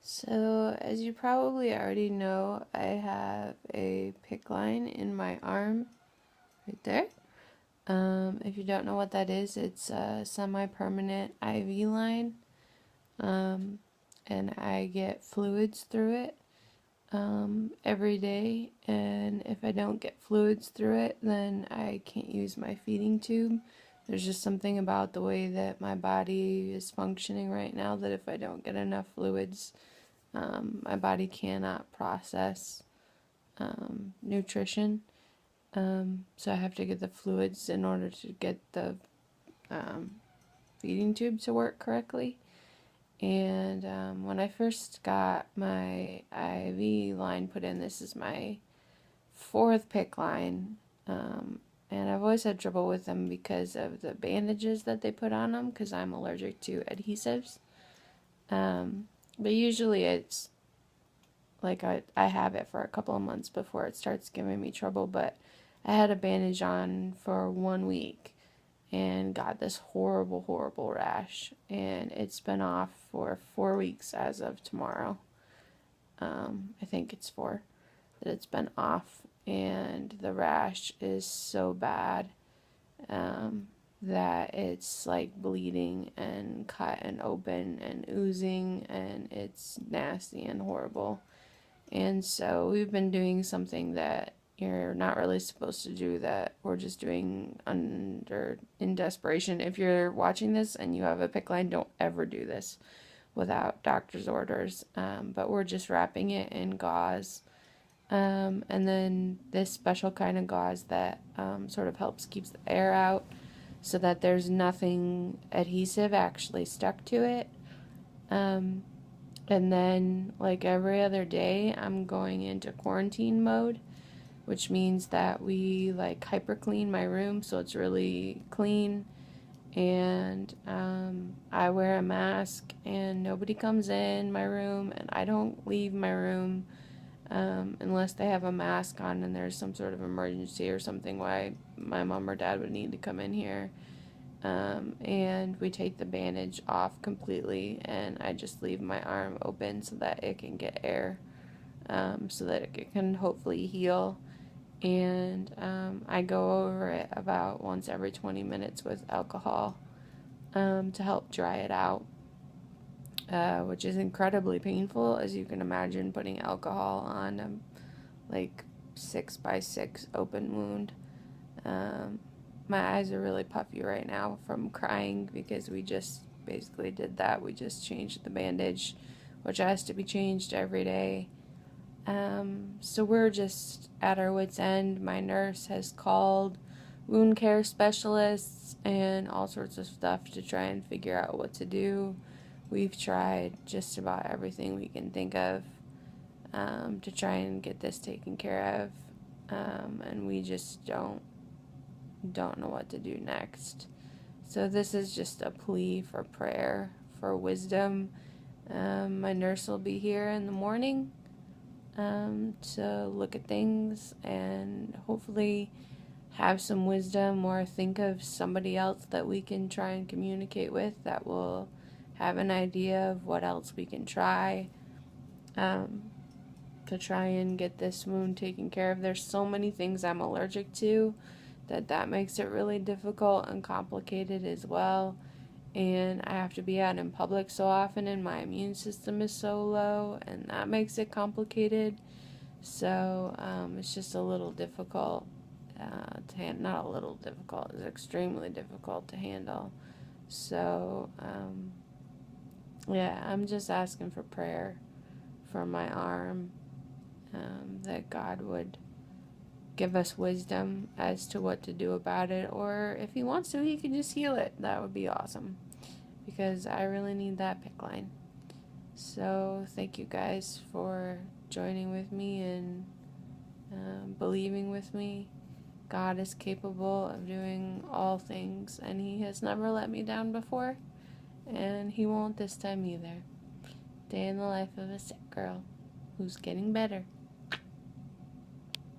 So, as you probably already know, I have a PICC line in my arm right there. If you don't know what that is, it's a semi-permanent IV line, um, and I get fluids through it every day. And if I don't get fluids through it, then I can't use my feeding tube. There's just something about the way that my body is functioning right now that if I don't get enough fluids, my body cannot process nutrition. So I have to get the fluids in order to get the feeding tube to work correctly. And when I first got my IV line put in, this is my fourth PICC line. And I've always had trouble with them because of the bandages that they put on them because I'm allergic to adhesives. But usually it's like I have it for a couple of months before it starts giving me trouble, but I had a bandage on for 1 week and got this horrible, horrible rash, and it's been off for 4 weeks as of tomorrow. I think it's 4 that it's been off, and the rash is so bad that it's like bleeding and cut and open and oozing, and it's nasty and horrible. And so we've been doing something that you're not really supposed to do, that we're just doing in desperation. If you're watching this and you have a PICC line, don't ever do this without doctor's orders. But we're just wrapping it in gauze. And then this special kind of gauze that sort of helps keeps the air out so that there's nothing adhesive actually stuck to it. And then, like every other day, I'm going into quarantine mode, which means that we like hyper clean my room so it's really clean. And I wear a mask, and nobody comes in my room, and I don't leave my room unless they have a mask on and there's some sort of emergency or something why my mom or dad would need to come in here. And we take the bandage off completely, and I just leave my arm open so that it can get air, so that it can hopefully heal. And I go over it about once every 20 minutes with alcohol to help dry it out, which is incredibly painful, as you can imagine, putting alcohol on a like 6x6 open wound. My eyes are really puffy right now from crying because we just basically did that. We just changed the bandage, which has to be changed every day. So we're just at our wits' end. My nurse has called wound care specialists and all sorts of stuff to try and figure out what to do. We've tried just about everything we can think of to try and get this taken care of, and we just don't know what to do next. So this is just a plea for prayer, for wisdom. My nurse will be here in the morning to look at things and hopefully have some wisdom, or think of somebody else that we can try and communicate with that will have an idea of what else we can try to try and get this wound taken care of. There's so many things I'm allergic to that makes it really difficult and complicated as well. And I have to be out in public so often, and my immune system is so low, and that makes it complicated. So it's just a little difficult not a little difficult, it's extremely difficult to handle. So yeah, I'm just asking for prayer for my arm, that God would give us wisdom as to what to do about it, or if he wants to, he can just heal it. That would be awesome, because I really need that PICC line. So thank you guys for joining with me and believing with me. God is capable of doing all things, and he has never let me down before, and he won't this time either. Day in the life of a sick girl who's getting better.